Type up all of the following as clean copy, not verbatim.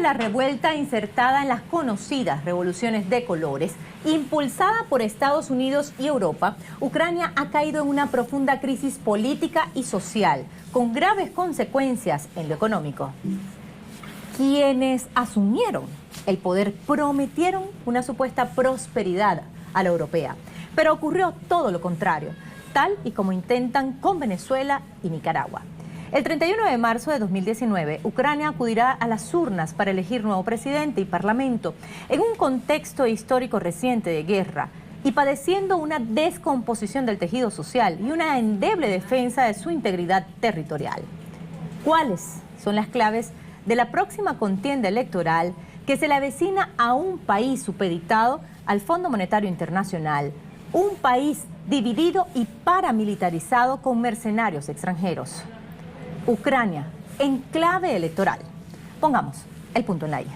la revuelta insertada en las conocidas revoluciones de colores, impulsada por Estados Unidos y Europa, Ucrania ha caído en una profunda crisis política y social, con graves consecuencias en lo económico. Quienes asumieron el poder prometieron una supuesta prosperidad a la europea, pero ocurrió todo lo contrario, tal y como intentan con Venezuela y Nicaragua. El 31 de marzo de 2019, Ucrania acudirá a las urnas para elegir nuevo presidente y parlamento en un contexto histórico reciente de guerra y padeciendo una descomposición del tejido social y una endeble defensa de su integridad territorial. ¿Cuáles son las claves de la próxima contienda electoral que se le avecina a un país supeditado al Fondo Monetario Internacional, un país dividido y paramilitarizado con mercenarios extranjeros? Ucrania, en clave electoral. Pongamos el punto en la I.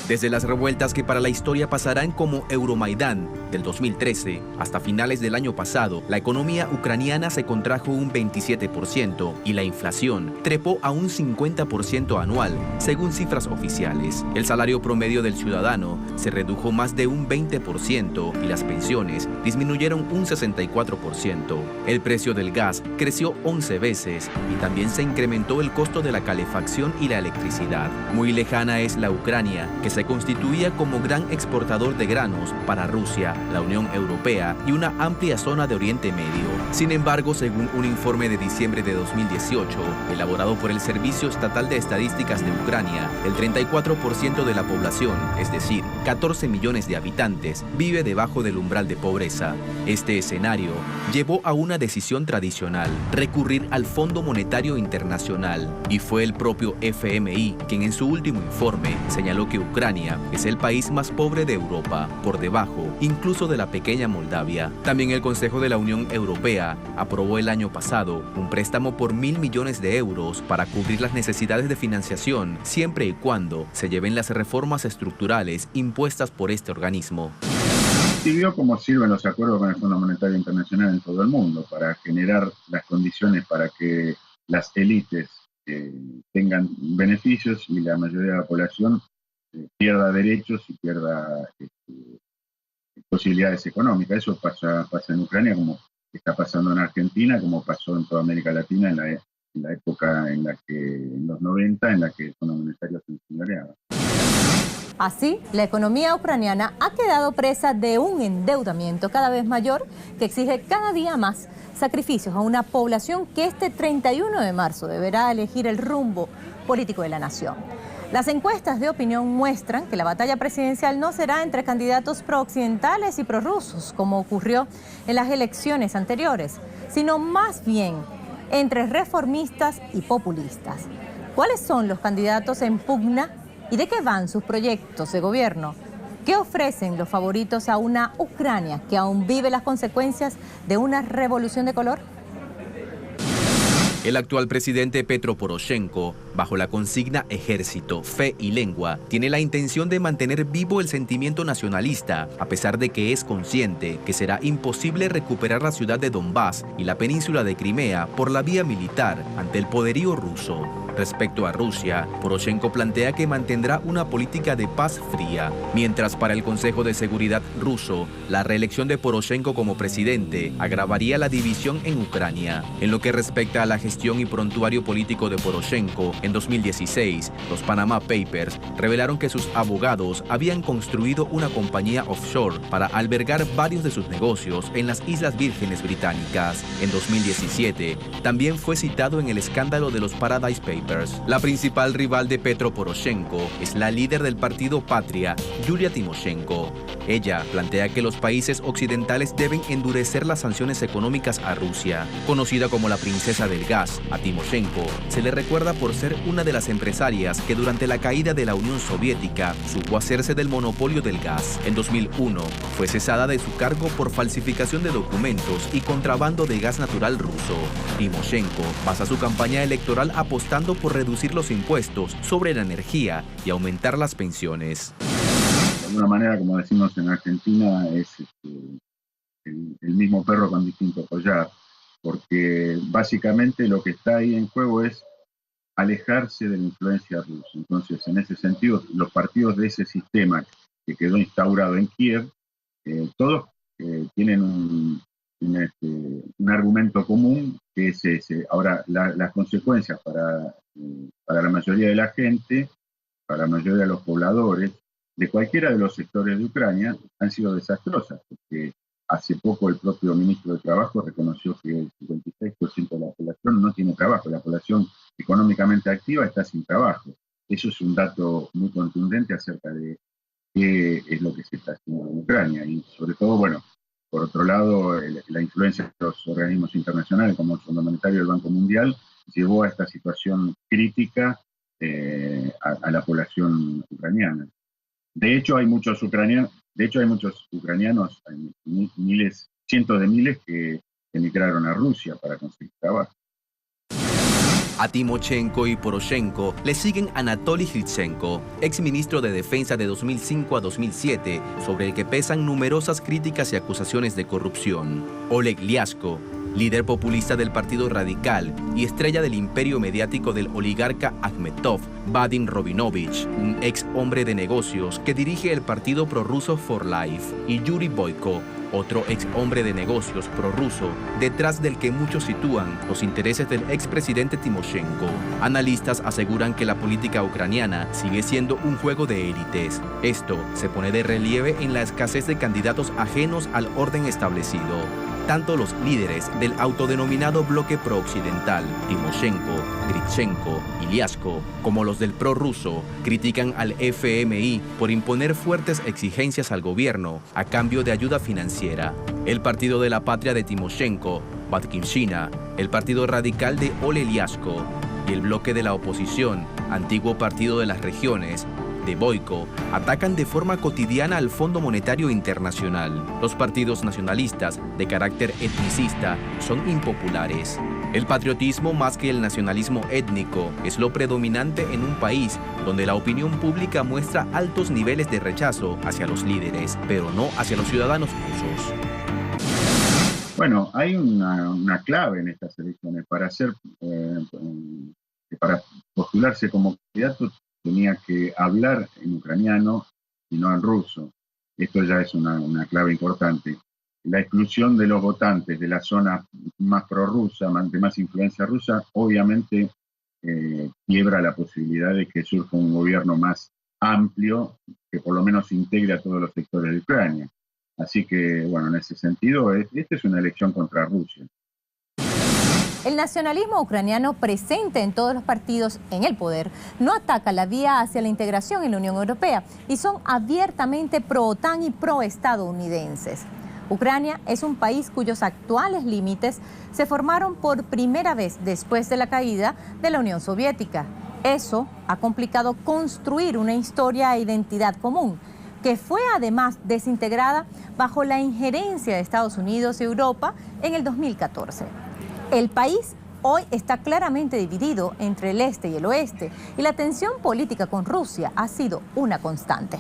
Desde las revueltas que para la historia pasarán como Euromaidán del 2013 hasta finales del año pasado, la economía ucraniana se contrajo un 27% y la inflación trepó a un 50% anual, según cifras oficiales. El salario promedio del ciudadano se redujo más de un 20% y las pensiones disminuyeron un 64%. El precio del gas creció 11 veces y también se incrementó el costo de la calefacción y la electricidad. Muy lejana es la Ucrania, que se constituía como gran exportador de granos para Rusia, la Unión Europea y una amplia zona de Oriente Medio. Sin embargo, según un informe de diciembre de 2018, elaborado por el Servicio Estatal de Estadísticas de Ucrania, el 34% de la población, es decir, 14 millones de habitantes, vive debajo del umbral de pobreza. Este escenario llevó a una decisión tradicional, recurrir al Fondo Monetario Internacional, y fue el propio FMI quien en su último informe señaló que Ucrania es el país más pobre de Europa, por debajo incluso de la pequeña Moldavia. También el Consejo de la Unión Europea aprobó el año pasado un préstamo por 1.000 millones de euros para cubrir las necesidades de financiación, siempre y cuando se lleven las reformas estructurales impuestas por este organismo. Sirvió como sirven los acuerdos con el Fondo Monetario Internacional en todo el mundo, para generar las condiciones para que las élites tengan beneficios y la mayoría de la población pierda derechos y pierda posibilidades económicas. Eso pasa en Ucrania, como está pasando en Argentina, como pasó en toda América Latina en la época en los 90, en la que el Fondo Monetario se enseñoreaba. Así, la economía ucraniana ha quedado presa de un endeudamiento cada vez mayor que exige cada día más sacrificios a una población que este 31 de marzo deberá elegir el rumbo político de la nación. Las encuestas de opinión muestran que la batalla presidencial no será entre candidatos prooccidentales y prorrusos, como ocurrió en las elecciones anteriores, sino más bien entre reformistas y populistas. ¿Cuáles son los candidatos en pugna y de qué van sus proyectos de gobierno? ¿Qué ofrecen los favoritos a una Ucrania que aún vive las consecuencias de una revolución de color? El actual presidente Petro Poroshenko, bajo la consigna Ejército, Fe y Lengua, tiene la intención de mantener vivo el sentimiento nacionalista, a pesar de que es consciente que será imposible recuperar la ciudad de Donbass y la península de Crimea por la vía militar ante el poderío ruso. Respecto a Rusia, Poroshenko plantea que mantendrá una política de paz fría, mientras para el Consejo de Seguridad ruso, la reelección de Poroshenko como presidente agravaría la división en Ucrania. En lo que respecta a la gestión y prontuario político de Poroshenko, en 2016, los Panama Papers revelaron que sus abogados habían construido una compañía offshore para albergar varios de sus negocios en las Islas Vírgenes Británicas. En 2017, también fue citado en el escándalo de los Paradise Papers. La principal rival de Petro Poroshenko es la líder del partido Patria, Yulia Timoshenko. Ella plantea que los países occidentales deben endurecer las sanciones económicas a Rusia. Conocida como la princesa del gas, a Timoshenko se le recuerda por ser una de las empresarias que durante la caída de la Unión Soviética supo hacerse del monopolio del gas. En 2001 fue cesada de su cargo por falsificación de documentos y contrabando de gas natural ruso. Timoshenko basa su campaña electoral apostando por reducir los impuestos sobre la energía y aumentar las pensiones. De alguna manera, como decimos en Argentina, es el mismo perro con distinto collar, porque básicamente lo que está ahí en juego es alejarse de la influencia rusa. Entonces, en ese sentido, los partidos de ese sistema que quedó instaurado en Kiev, todos tienen un argumento común, que es ese. Ahora, las consecuencias para la mayoría de la gente, para la mayoría de los pobladores, de cualquiera de los sectores de Ucrania, han sido desastrosas, porque hace poco el propio ministro de Trabajo reconoció que el 56% de la población no tiene trabajo. La población económicamente activa está sin trabajo. Eso es un dato muy contundente acerca de qué es lo que se está haciendo en Ucrania. Y sobre todo, bueno, por otro lado, la influencia de los organismos internacionales como el Fondo Monetario y el Banco Mundial llevó a esta situación crítica a la población ucraniana. De hecho, hay muchos ucranianos, hay miles, cientos de miles que emigraron a Rusia para conseguir trabajo. A Timoshenko y Poroshenko le siguen Anatoly Hristchenko, exministro de Defensa de 2005 a 2007, sobre el que pesan numerosas críticas y acusaciones de corrupción. Oleg Lyashko, líder populista del Partido Radical y estrella del imperio mediático del oligarca Akhmetov, Vadim Robinovich, un ex hombre de negocios que dirige el partido prorruso For Life, y Yuri Boyko, otro ex hombre de negocios prorruso, detrás del que muchos sitúan los intereses del expresidente Timoshenko. Analistas aseguran que la política ucraniana sigue siendo un juego de élites. Esto se pone de relieve en la escasez de candidatos ajenos al orden establecido. Tanto los líderes del autodenominado bloque prooccidental, Timoshenko, Hristchenko y Lyashko, como los del prorruso, critican al FMI por imponer fuertes exigencias al gobierno a cambio de ayuda financiera. El Partido de la Patria de Timoshenko, Batkivshina, el Partido Radical de Oleg Lyashko y el bloque de la oposición, antiguo Partido de las Regiones, de Boyko, atacan de forma cotidiana al Fondo Monetario Internacional. Los partidos nacionalistas de carácter etnicista son impopulares. El patriotismo más que el nacionalismo étnico es lo predominante en un país donde la opinión pública muestra altos niveles de rechazo hacia los líderes, pero no hacia los ciudadanos rusos. Bueno, hay una clave en estas elecciones. Para postularse como candidato tenía que hablar en ucraniano y no en ruso. Esto ya es una clave importante. La exclusión de los votantes de la zona más prorrusa, de más influencia rusa, obviamente quiebra la posibilidad de que surja un gobierno más amplio que por lo menos integre a todos los sectores de Ucrania. Así que, bueno, en ese sentido, esta es una elección contra Rusia. El nacionalismo ucraniano presente en todos los partidos en el poder no ataca la vía hacia la integración en la Unión Europea y son abiertamente pro-OTAN y pro-estadounidenses. Ucrania es un país cuyos actuales límites se formaron por primera vez después de la caída de la Unión Soviética. Eso ha complicado construir una historia e identidad común, que fue además desintegrada bajo la injerencia de Estados Unidos y Europa en el 2014. El país hoy está claramente dividido entre el este y el oeste, y la tensión política con Rusia ha sido una constante.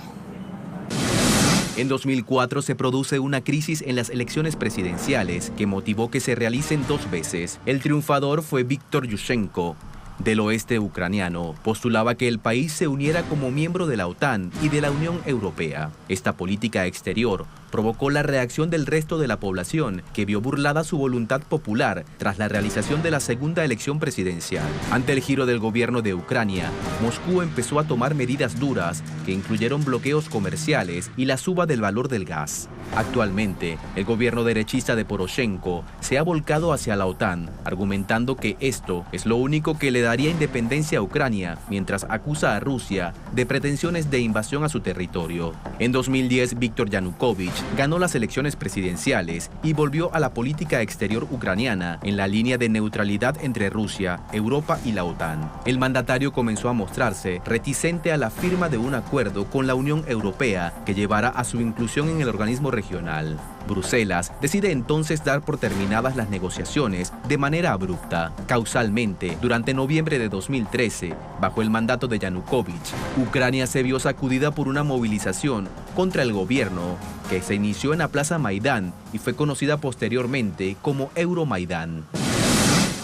En 2004 se produce una crisis en las elecciones presidenciales que motivó que se realicen 2 veces. El triunfador fue Viktor Yushchenko, del oeste ucraniano. Postulaba que el país se uniera como miembro de la OTAN y de la Unión Europea. Esta política exterior provocó la reacción del resto de la población, que vio burlada su voluntad popular tras la realización de la segunda elección presidencial. Ante el giro del gobierno de Ucrania, Moscú empezó a tomar medidas duras que incluyeron bloqueos comerciales y la suba del valor del gas. Actualmente, el gobierno derechista de Poroshenko se ha volcado hacia la OTAN, argumentando que esto es lo único que le daría independencia a Ucrania, mientras acusa a Rusia de pretensiones de invasión a su territorio. En 2010, Viktor Yanukovych ganó las elecciones presidenciales y volvió a la política exterior ucraniana en la línea de neutralidad entre Rusia, Europa y la OTAN. El mandatario comenzó a mostrarse reticente a la firma de un acuerdo con la Unión Europea que llevara a su inclusión en el organismo regional. Bruselas decide entonces dar por terminadas las negociaciones de manera abrupta. Causalmente, durante noviembre de 2013, bajo el mandato de Yanukovych, Ucrania se vio sacudida por una movilización contra el gobierno que se inició en la Plaza Maidán y fue conocida posteriormente como Euromaidán.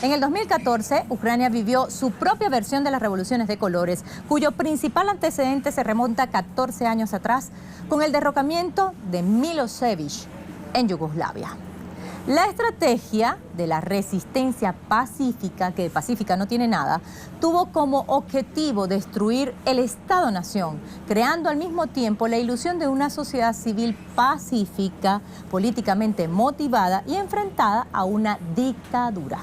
En el 2014, Ucrania vivió su propia versión de las revoluciones de colores, cuyo principal antecedente se remonta 14 años atrás, con el derrocamiento de Milosevic en Yugoslavia. La estrategia de la resistencia pacífica, que de pacífica no tiene nada, tuvo como objetivo destruir el Estado-nación, creando al mismo tiempo la ilusión de una sociedad civil pacífica, políticamente motivada y enfrentada a una dictadura.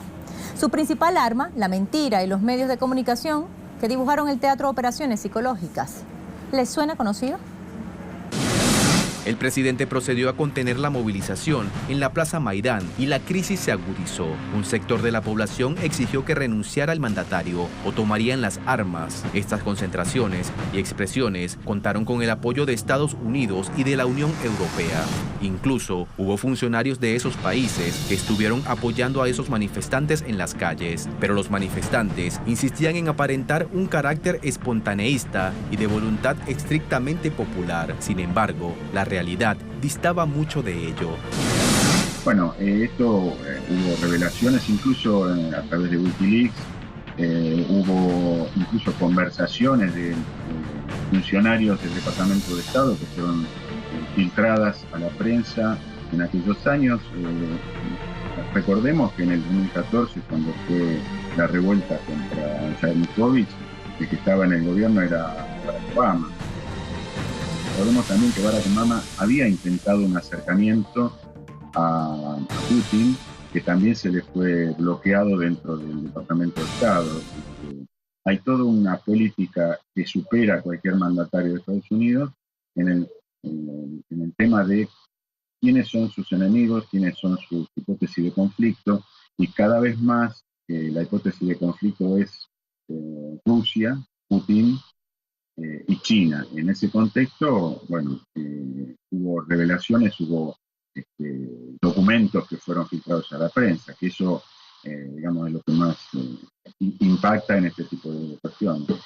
Su principal arma, la mentira y los medios de comunicación que dibujaron el teatro de operaciones psicológicas. ¿Les suena conocido? El presidente procedió a contener la movilización en la Plaza Maidán y la crisis se agudizó. Un sector de la población exigió que renunciara el mandatario o tomarían las armas. Estas concentraciones y expresiones contaron con el apoyo de Estados Unidos y de la Unión Europea. Incluso hubo funcionarios de esos países que estuvieron apoyando a esos manifestantes en las calles. Pero los manifestantes insistían en aparentar un carácter espontaneísta y de voluntad estrictamente popular. Sin embargo, la realidad distaba mucho de ello. Bueno, hubo revelaciones incluso a través de Wikileaks, hubo incluso conversaciones de funcionarios del Departamento de Estado que fueron filtradas a la prensa en aquellos años. Recordemos que en el 2014, cuando fue la revuelta contra Yanukovych, el que estaba en el gobierno era Barack Obama. Recordemos también que Barack Obama había intentado un acercamiento a Putin, que también se le fue bloqueado dentro del Departamento de Estado. Hay toda una política que supera a cualquier mandatario de Estados Unidos en el tema de quiénes son sus enemigos, quiénes son sus hipótesis de conflicto, y cada vez más la hipótesis de conflicto es Rusia, Putin, y China. En ese contexto, bueno, hubo revelaciones, hubo documentos que fueron filtrados a la prensa, que eso, digamos, es lo que más impacta en este tipo de cuestiones.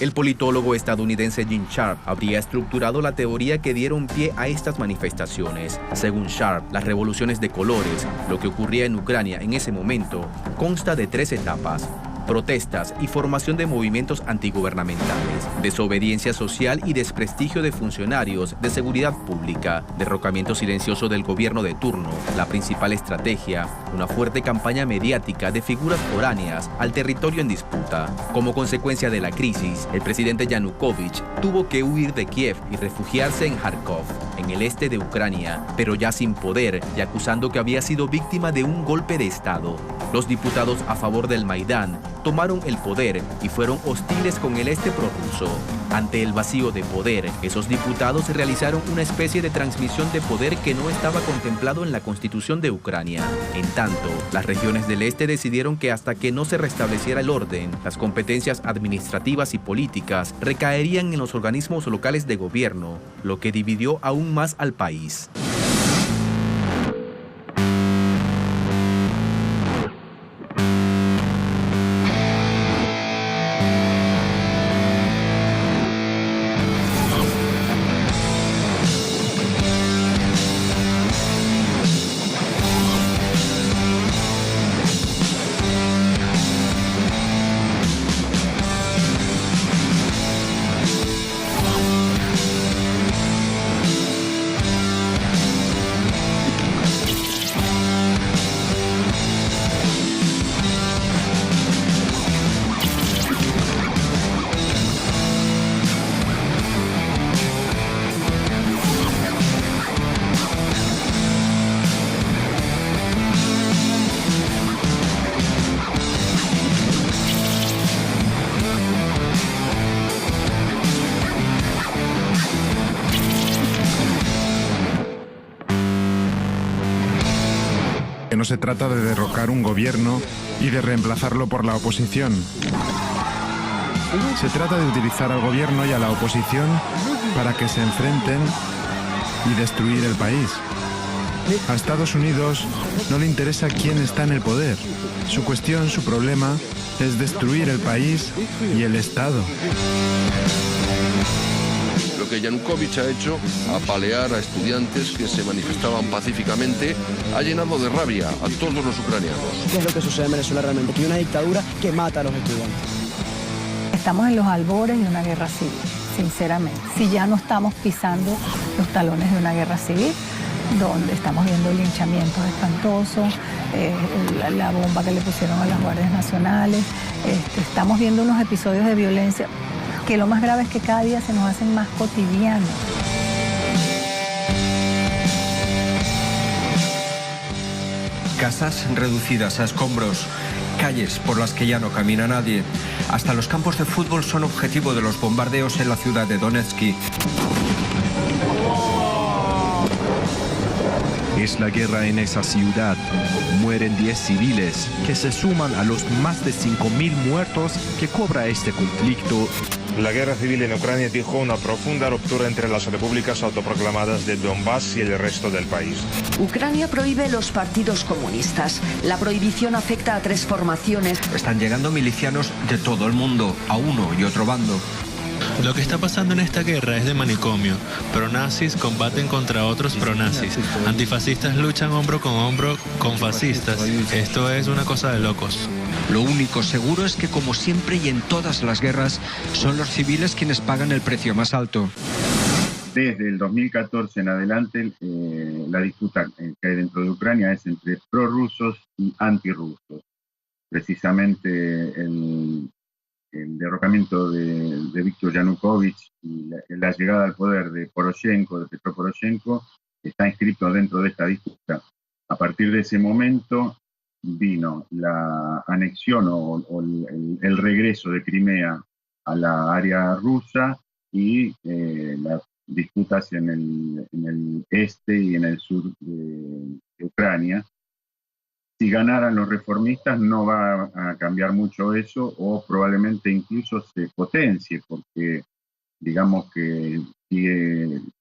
El politólogo estadounidense Jim Sharp habría estructurado la teoría que dieron pie a estas manifestaciones. Según Sharp, las revoluciones de colores, lo que ocurría en Ucrania en ese momento, consta de 3 etapas: protestas y formación de movimientos antigubernamentales, desobediencia social y desprestigio de funcionarios de seguridad pública, derrocamiento silencioso del gobierno de turno, la principal estrategia, una fuerte campaña mediática de figuras foráneas al territorio en disputa. Como consecuencia de la crisis, el presidente Yanukovych tuvo que huir de Kiev y refugiarse en Kharkov, en el este de Ucrania, pero ya sin poder y acusando que había sido víctima de un golpe de Estado. Los diputados a favor del Maidán tomaron el poder y fueron hostiles con el este prorruso. Ante el vacío de poder, esos diputados realizaron una especie de transmisión de poder que no estaba contemplado en la Constitución de Ucrania. En tanto, las regiones del este decidieron que hasta que no se restableciera el orden, las competencias administrativas y políticas recaerían en los organismos locales de gobierno, lo que dividió aún más al país. que no se trata de derrocar un gobierno y de reemplazarlo por la oposición. Se trata de utilizar al gobierno y a la oposición para que se enfrenten y destruir el país. A Estados Unidos no le interesa quién está en el poder. Su cuestión, su problema, es destruir el país y el Estado. Lo que Yanukovych ha hecho, apalear a estudiantes que se manifestaban pacíficamente, ha llenado de rabia a todos los ucranianos. ¿Qué es lo que sucede en Venezuela realmente? Que hay una dictadura que mata a los estudiantes. Estamos en los albores de una guerra civil, sinceramente. Si ya no estamos pisando los talones de una guerra civil, donde estamos viendo linchamientos espantosos, la bomba que le pusieron a las guardias nacionales, estamos viendo unos episodios de violencia que lo más grave es que cada día se nos hacen más cotidianos. Casas reducidas a escombros, calles por las que ya no camina nadie. Hasta los campos de fútbol son objetivo de los bombardeos en la ciudad de Donetsk. Es la guerra en esa ciudad. Mueren 10 civiles, que se suman a los más de 5.000 muertos que cobra este conflicto. La guerra civil en Ucrania dejó una profunda ruptura entre las repúblicas autoproclamadas de Donbass y el resto del país. Ucrania prohíbe los partidos comunistas. La prohibición afecta a 3 formaciones. Están llegando milicianos de todo el mundo, a uno y otro bando. Lo que está pasando en esta guerra es de manicomio. Pronazis combaten contra otros pronazis. Antifascistas luchan hombro con fascistas. Esto es una cosa de locos. Lo único seguro es que, como siempre y en todas las guerras, son los civiles quienes pagan el precio más alto. Desde el 2014 en adelante, la disputa que hay dentro de Ucrania es entre prorrusos y antirrusos. Precisamente el derrocamiento de Viktor Yanukovych y la llegada al poder de Poroshenko, de Petro Poroshenko, está inscrito dentro de esta disputa. A partir de ese momento vino la anexión o el regreso de Crimea a la área rusa y las disputas en el este y en el sur de Ucrania. Si ganaran los reformistas no va a cambiar mucho eso, o probablemente incluso se potencie, porque digamos que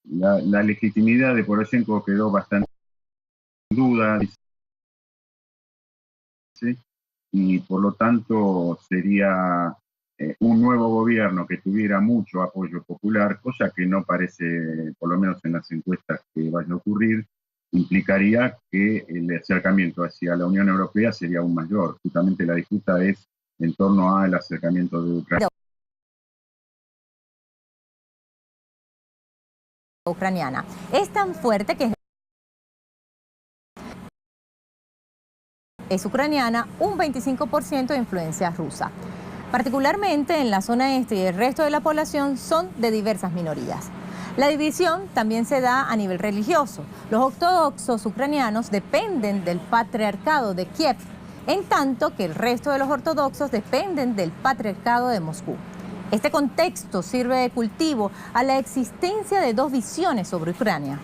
la legitimidad de Poroshenko quedó bastante en duda, ¿sí? Y por lo tanto sería un nuevo gobierno que tuviera mucho apoyo popular, cosa que no parece, por lo menos en las encuestas, que vaya a ocurrir. Implicaría que el acercamiento hacia la Unión Europea sería aún mayor. Justamente la disputa es en torno al acercamiento de Ucrania. Ucraniana es tan fuerte que es ucraniana, un 25% de influencia rusa. Particularmente en la zona este y el resto de la población son de diversas minorías. La división también se da a nivel religioso. Los ortodoxos ucranianos dependen del patriarcado de Kiev, en tanto que el resto de los ortodoxos dependen del patriarcado de Moscú. Este contexto sirve de cultivo a la existencia de 2 visiones sobre Ucrania.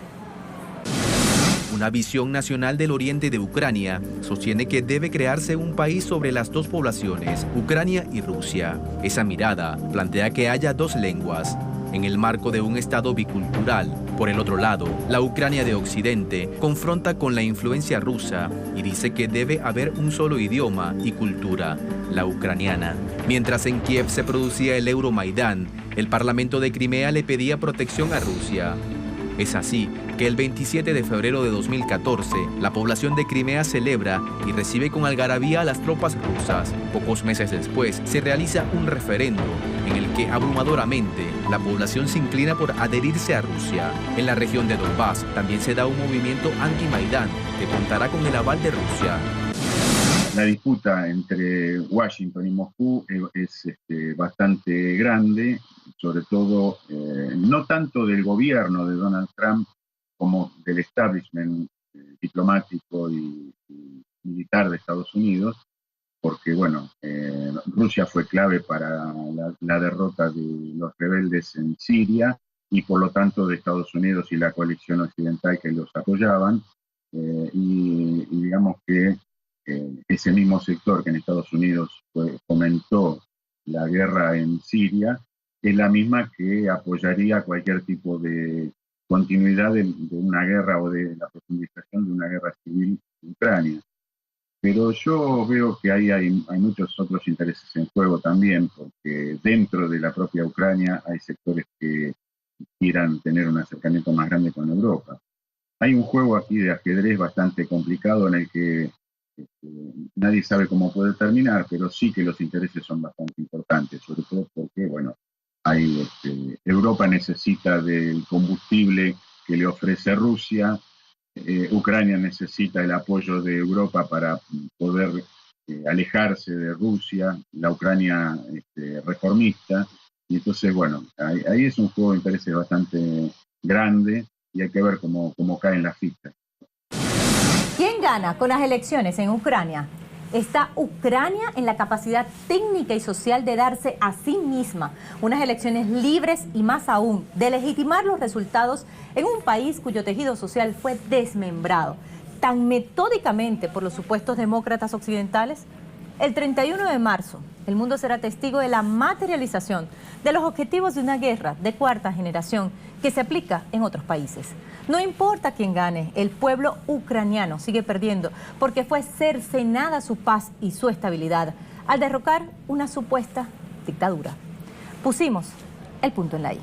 Una visión nacional del oriente de Ucrania sostiene que debe crearse un país sobre las 2 poblaciones, Ucrania y Rusia. Esa mirada plantea que haya 2 lenguas, en el marco de un Estado bicultural. Por el otro lado, la Ucrania de Occidente confronta con la influencia rusa y dice que debe haber un solo idioma y cultura, la ucraniana. Mientras en Kiev se producía el Euromaidán, el Parlamento de Crimea le pedía protección a Rusia. Es así que el 27 de febrero de 2014, la población de Crimea celebra y recibe con algarabía a las tropas rusas. Pocos meses después, se realiza un referendo en el que abrumadoramente la población se inclina por adherirse a Rusia. En la región de Donbass también se da un movimiento anti-Maidán que contará con el aval de Rusia. La disputa entre Washington y Moscú es bastante grande, sobre todo no tanto del gobierno de Donald Trump como del establishment diplomático y militar de Estados Unidos, porque bueno, Rusia fue clave para la derrota de los rebeldes en Siria y por lo tanto de Estados Unidos y la coalición occidental que los apoyaban. y digamos que ese mismo sector que en Estados Unidos fomentó la guerra en Siria es la misma que apoyaría cualquier tipo de continuidad de una guerra o de la profundización de una guerra civil en Ucrania. Pero yo veo que ahí hay muchos otros intereses en juego también, porque dentro de la propia Ucrania hay sectores que quieran tener un acercamiento más grande con Europa. Hay un juego aquí de ajedrez bastante complicado en el que nadie sabe cómo puede terminar, pero sí que los intereses son bastante importantes, sobre todo porque, bueno, Europa necesita del combustible que le ofrece Rusia, Ucrania necesita el apoyo de Europa para poder alejarse de Rusia, la Ucrania reformista, y entonces, bueno, ahí es un juego de intereses bastante grande y hay que ver cómo caen las fichas. ¿Quién gana con las elecciones en Ucrania? ¿Está Ucrania en la capacidad técnica y social de darse a sí misma unas elecciones libres y más aún de legitimar los resultados en un país cuyo tejido social fue desmembrado tan metódicamente por los supuestos demócratas occidentales? El 31 de marzo, el mundo será testigo de la materialización de los objetivos de una guerra de cuarta generación que se aplica en otros países. No importa quién gane, el pueblo ucraniano sigue perdiendo porque fue cercenada su paz y su estabilidad al derrocar una supuesta dictadura. Pusimos el punto en la I.